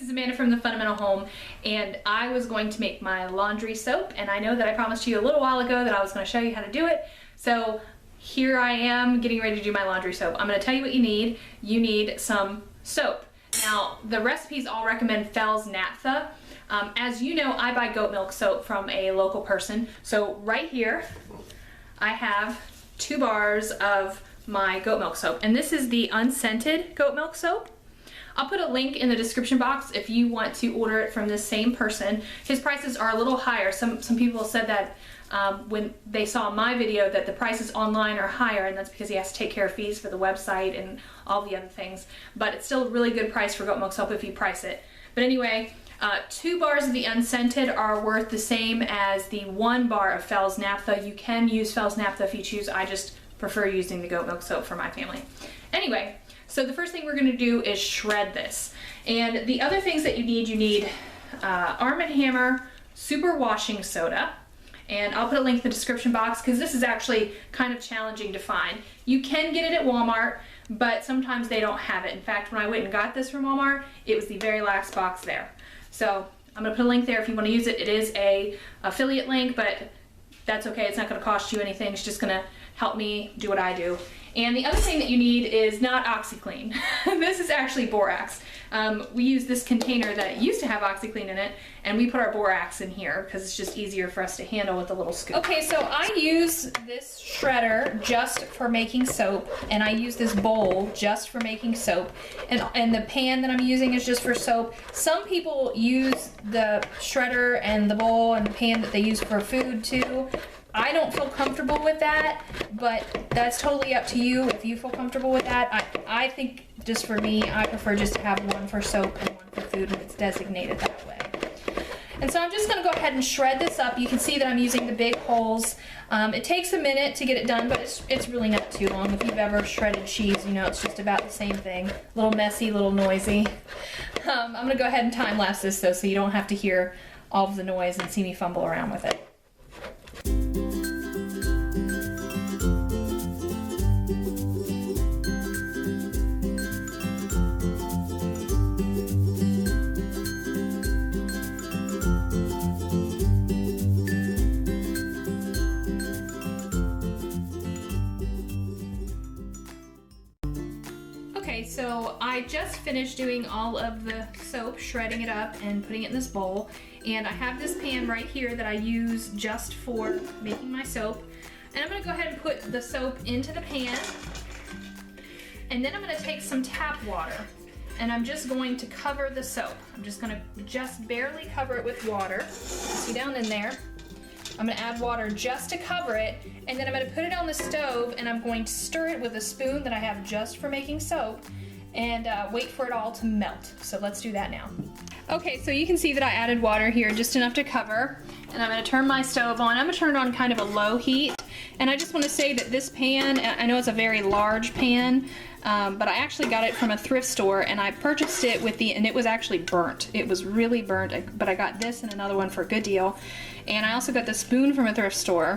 is Amanda from The Fundamental Home, and I was going to make my laundry soap, and I know that I promised you a little while ago that I was going to show you how to do it, so here I am getting ready to do my laundry soap. I'm going to tell you what you need. You need some soap. Now, the recipes all recommend Fell's Naphtha. As you know, I buy goat milk soap from a local person, so right here I have 2 bars of my goat milk soap, and this is the unscented goat milk soap. I'll put a link in the description box if you want to order it from this same person. His prices are a little higher. Some people said that when they saw my video that the prices online are higher, and that's because he has to take care of fees for the website and all the other things. But it's still a really good price for goat milk soap if you price it. But anyway, 2 bars of the unscented are worth the same as the 1 bar of Fell's Naphtha. You can use Fell's Naphtha if you choose. I just prefer using the goat milk soap for my family. Anyway, so the first thing we're going to do is shred this. And the other things that you need Arm & Hammer Super Washing Soda. And I'll put a link in the description box because this is actually kind of challenging to find. You can get it at Walmart, but sometimes they don't have it. In fact, when I went and got this from Walmart, it was the very last box there. So I'm going to put a link there if you want to use it. It is a affiliate link, but that's okay. It's not going to cost you anything. It's just going to help me do what I do. And the other thing that you need is not OxyClean. This is actually borax. We use this container that used to have OxyClean in it, and we put our borax in here because it's just easier for us to handle with a little scoop. Okay, so I use this shredder just for making soap, and I use this bowl just for making soap, and the pan that I'm using is just for soap. Some people use the shredder and the bowl and the pan that they use for food too. I don't feel comfortable with that, but that's totally up to you if you feel comfortable with that. I think just for me, I prefer just to have one for soap and one for food, and it's designated that way. And so I'm just going to go ahead and shred this up. You can see that I'm using the big holes. It takes a minute to get it done, but it's really not too long. If you've ever shredded cheese, you know it's just about the same thing. A little messy, a little noisy. I'm going to go ahead and time lapse this though, so you don't have to hear all of the noise and see me fumble around with it. Okay, so I just finished doing all of the soap, shredding it up and putting it in this bowl. And I have this pan right here that I use just for making my soap. And I'm going to go ahead and put the soap into the pan. And then I'm going to take some tap water. And I'm just going to cover the soap. I'm just going to just barely cover it with water. See down in there? I'm going to add water just to cover it, and then I'm going to put it on the stove, and I'm going to stir it with a spoon that I have just for making soap, and wait for it all to melt. So let's do that now. Okay, so you can see that I added water here, just enough to cover, and I'm going to turn my stove on. I'm going to turn it on kind of a low heat, and I just want to say that this pan, I know it's a very large pan, but I actually got it from a thrift store, and I purchased it and it was actually burnt. It was really burnt, but I got this and another one for a good deal. And I also got the spoon from a thrift store,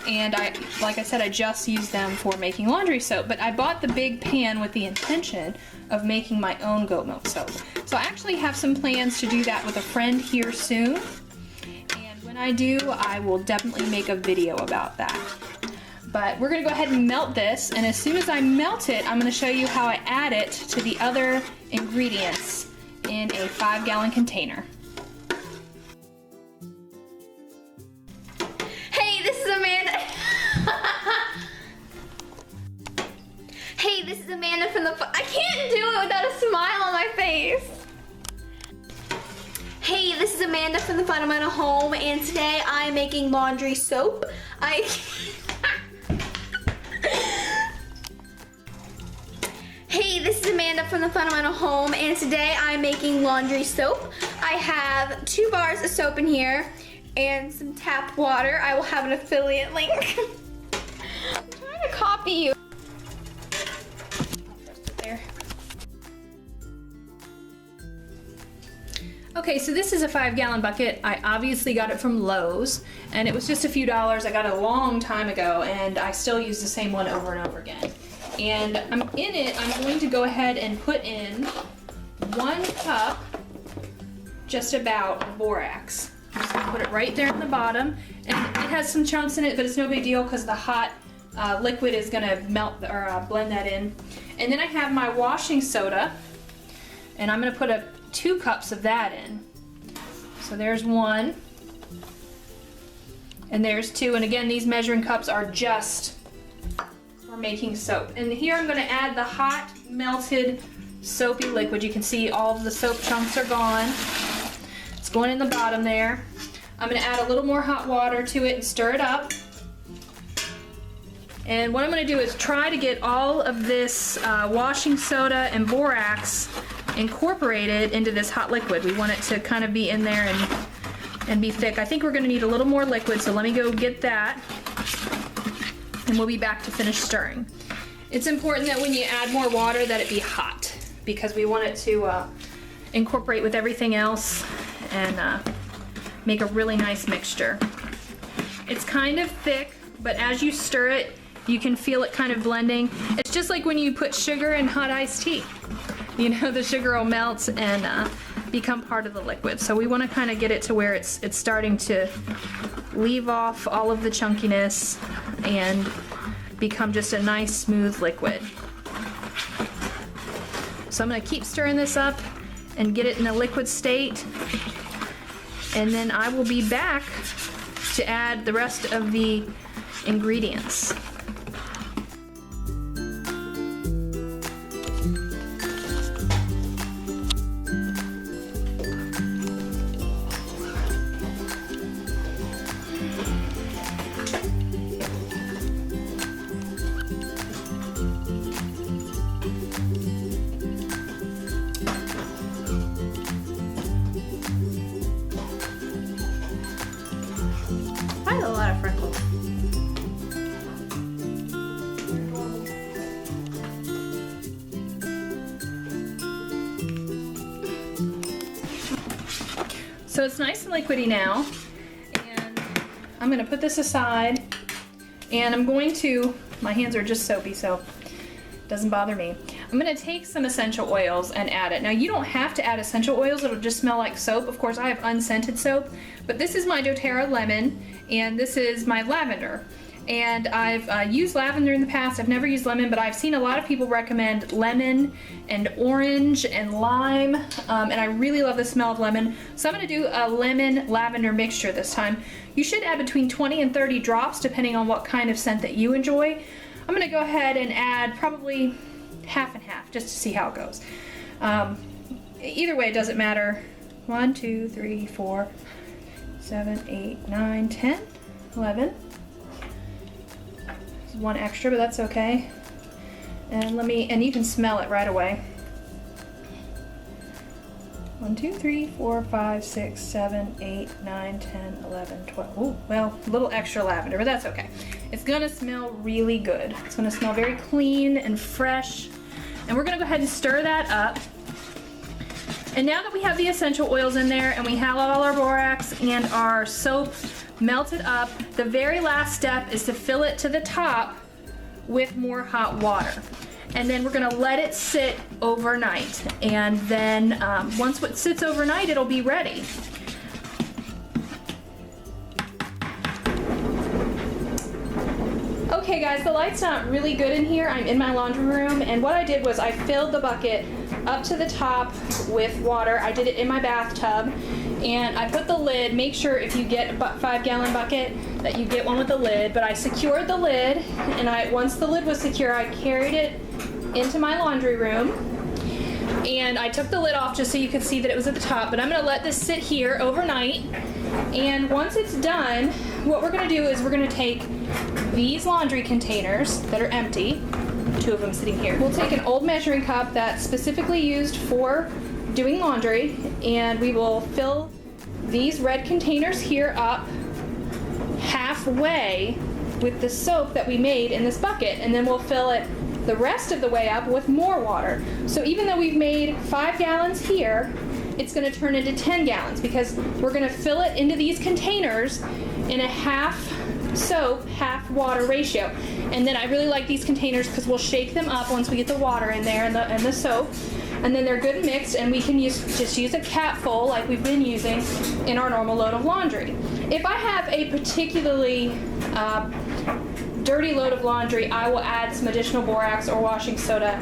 and like I said, I just used them for making laundry soap, but I bought the big pan with the intention of making my own goat milk soap. So I actually have some plans to do that with a friend here soon, and when I do, I will definitely make a video about that. But we're gonna go ahead and melt this, and as soon as I melt it, I'm gonna show you how I add it to the other ingredients in a 5-gallon container. Hey, this is Amanda. Hey, this is Amanda from the... I can't do it without a smile on my face. Hey, this is Amanda from the Fundamental Home, and today I'm making laundry soap. Hey, this is Amanda from the Fundamental Home, and today I'm making laundry soap. I have 2 bars of soap in here and some tap water. I will have an affiliate link. I'm trying to copy you. There. Okay, so this is a 5-gallon bucket. I obviously got it from Lowe's, and it was just a few dollars. I got it a long time ago, and I still use the same one over and over again. And I'm going to go ahead and put in 1 cup just about borax. I'm just gonna put it right there in the bottom. And it has some chunks in it, but it's no big deal because the hot liquid is gonna melt or blend that in. And then I have my washing soda, and I'm gonna put 2 cups of that in. So there's 1, and there's 2. And again, these measuring cups are just for making soap. And here I'm gonna add the hot melted soapy liquid. You can see all of the soap chunks are gone. It's going in the bottom there. I'm gonna add a little more hot water to it and stir it up. And what I'm gonna do is try to get all of this washing soda and borax incorporated into this hot liquid. We want it to kind of be in there and be thick. I think we're gonna need a little more liquid, so let me go get that, and we'll be back to finish stirring. It's important that when you add more water that it be hot, because we want it to incorporate with everything else and make a really nice mixture. It's kind of thick, but as you stir it, you can feel it kind of blending. It's just like when you put sugar in hot iced tea. You know, the sugar will melt and become part of the liquid. So we want to kind of get it to where it's starting to leave off all of the chunkiness and become just a nice smooth liquid. So I'm going to keep stirring this up and get it in a liquid state, and then I will be back to add the rest of the ingredients. I have a lot of freckles. So it's nice and liquidy now, and I'm going to put this aside, and I'm going to, my hands are just soapy, so it doesn't bother me. I'm going to take some essential oils and add it. Now you don't have to add essential oils, it'll just smell like soap. Of course I have unscented soap, but this is my doTERRA lemon, and this is my lavender. And I've used lavender in the past. I've never used lemon, but I've seen a lot of people recommend lemon and orange and lime, and I really love the smell of lemon. So I'm gonna do a lemon lavender mixture this time. You should add between 20 and 30 drops depending on what kind of scent that you enjoy. I'm gonna go ahead and add probably half and half just to see how it goes. Either way, it doesn't matter. 1, 2, 3, 4, 7, 8, 9, 10, 11. One extra, but that's okay. And you can smell it right away. 1, 2, 3, 4, 5, 6, 7, 8, 9, 10, 11, 12. Ooh, well, a little extra lavender, but that's okay. It's gonna smell really good. It's gonna smell very clean and fresh. And we're gonna go ahead and stir that up. And now that we have the essential oils in there and we have all our borax and our soap melted up, the very last step is to fill it to the top with more hot water. And then we're gonna let it sit overnight. And then once it sits overnight, it'll be ready. Okay guys, the light's not really good in here. I'm in my laundry room, and what I did was I filled the bucket up to the top with water. I did it in my bathtub, and I put the lid. Make sure if you get a 5-gallon bucket that you get one with the lid, but I secured the lid, and once the lid was secure, I carried it into my laundry room, and I took the lid off just so you could see that it was at the top. But I'm gonna let this sit here overnight, and once it's done, what we're gonna do is we're gonna take these laundry containers that are empty, 2 of them sitting here. We'll take an old measuring cup that's specifically used for doing laundry, and we will fill these red containers here up halfway with the soap that we made in this bucket, and then we'll fill it the rest of the way up with more water. So even though we've made 5 gallons here, it's gonna turn into 10 gallons because we're gonna fill it into these containers in a half soap, half water ratio. And then I really like these containers because we'll shake them up once we get the water in there and the soap. and then they're good mixed, and we can just use a cat full like we've been using in our normal load of laundry. If I have a particularly dirty load of laundry, I will add some additional borax or washing soda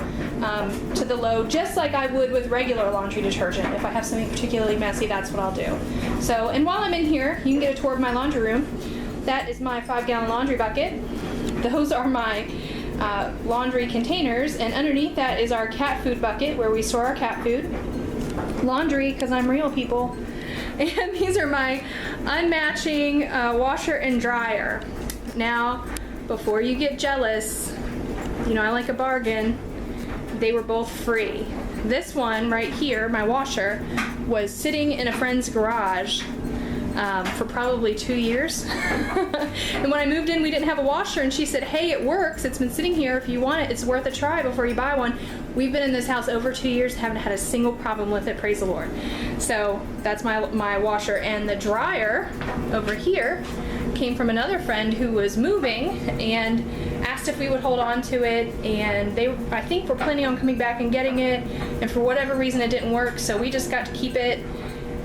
to the load, just like I would with regular laundry detergent. If I have something particularly messy, that's what I'll do. So, and while I'm in here, you can get a tour of my laundry room. That is my 5-gallon laundry bucket. Those are my laundry containers, and underneath that is our cat food bucket where we store our cat food. Laundry, because I'm real, people. And these are my unmatching washer and dryer. Now, before you get jealous, you know I like a bargain. They were both free. This one right here, my washer, was sitting in a friend's garage for probably 2 years. And when I moved in, we didn't have a washer, and she said, hey, it works. It's been sitting here. If you want it, it's worth a try before you buy one. We've been in this house over 2 years, haven't had a single problem with it, praise the Lord. So that's my washer. And the dryer over here came from another friend who was moving and asked if we would hold on to it, and they, I think, were planning on coming back and getting it, and for whatever reason it didn't work, so we just got to keep it.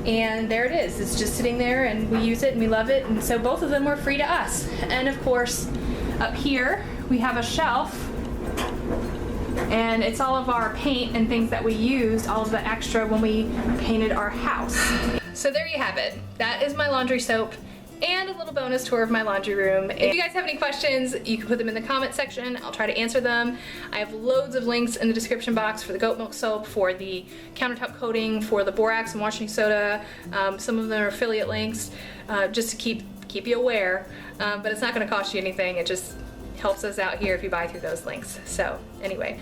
And there it is. It's just sitting there, and we use it and we love it, and so both of them were free to us. And of course, up here we have a shelf, and it's all of our paint and things that we used, all of the extra when we painted our house. So there you have it. That is my laundry soap and a little bonus tour of my laundry room. If you guys have any questions, you can put them in the comment section. I'll try to answer them. I have loads of links in the description box for the goat milk soap, for the countertop coating, for the borax and washing soda. Some of them are affiliate links, just to keep you aware. But it's not gonna cost you anything. It just helps us out here if you buy through those links. So anyway.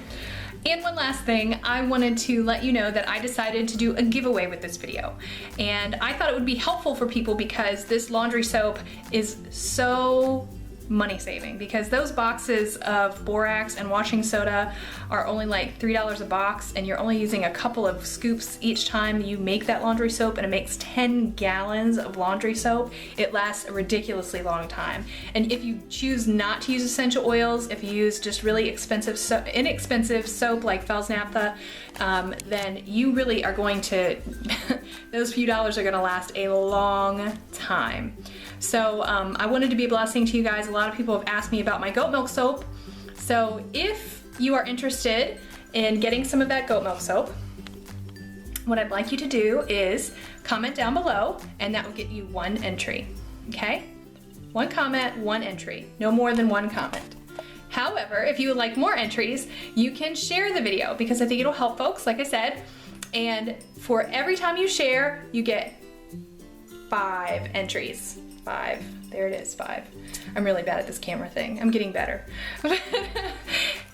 And one last thing, I wanted to let you know that I decided to do a giveaway with this video. And I thought it would be helpful for people because this laundry soap is so money saving, because those boxes of borax and washing soda are only like $3 a box, and you're only using a couple of scoops each time you make that laundry soap, and it makes 10 gallons of laundry soap. It lasts a ridiculously long time. And if you choose not to use essential oils, if you use just really inexpensive soap like Fell's Naphtha, then you really are going to, those few dollars are gonna last a long time. So I wanted to be a blessing to you guys. A lot of people have asked me about my goat milk soap. So if you are interested in getting some of that goat milk soap, what I'd like you to do is comment down below, and that will get you 1 entry, okay? 1 comment, 1 entry, no more than 1 comment. However, if you would like more entries, you can share the video, because I think it'll help folks, like I said. And for every time you share, you get 5 entries. 5. There it is, 5. I'm really bad at this camera thing. I'm getting better.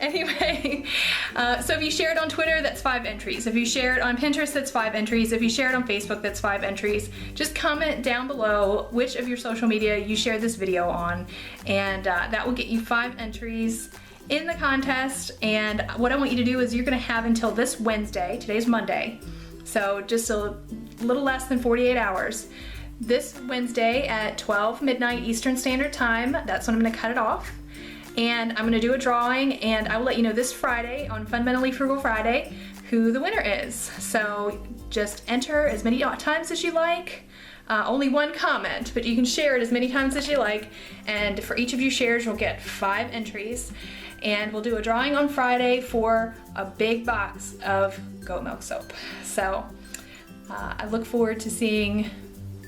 Anyway, so if you share it on Twitter, that's 5 entries. If you share it on Pinterest, that's 5 entries. If you share it on Facebook, that's 5 entries. Just comment down below which of your social media you share this video on, and that will get you 5 entries in the contest. And what I want you to do is you're gonna have until this Wednesday, today's Monday, so just a little less than 48 hours. This Wednesday at 12 midnight Eastern Standard Time, that's when I'm gonna cut it off. And I'm gonna do a drawing, and I will let you know this Friday, on Fundamentally Frugal Friday, who the winner is. So just enter as many times as you like. Only 1 comment, but you can share it as many times as you like. And for each of you shares, you'll get 5 entries. And we'll do a drawing on Friday for a big box of goat milk soap. So I look forward to seeing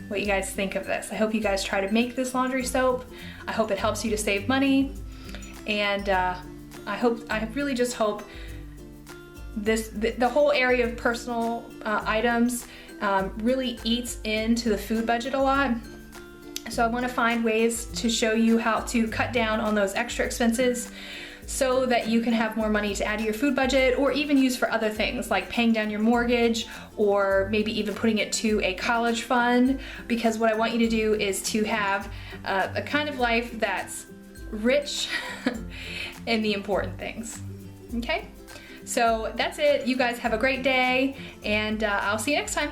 what you guys think of this. I hope you guys try to make this laundry soap. I hope it helps you to save money. And I really just hope the whole area of personal items really eats into the food budget a lot. So I want to find ways to show you how to cut down on those extra expenses so that you can have more money to add to your food budget, or even use for other things like paying down your mortgage, or maybe even putting it to a college fund. Because what I want you to do is to have a kind of life that's rich in the important things. Okay? So that's it. You guys have a great day, and I'll see you next time.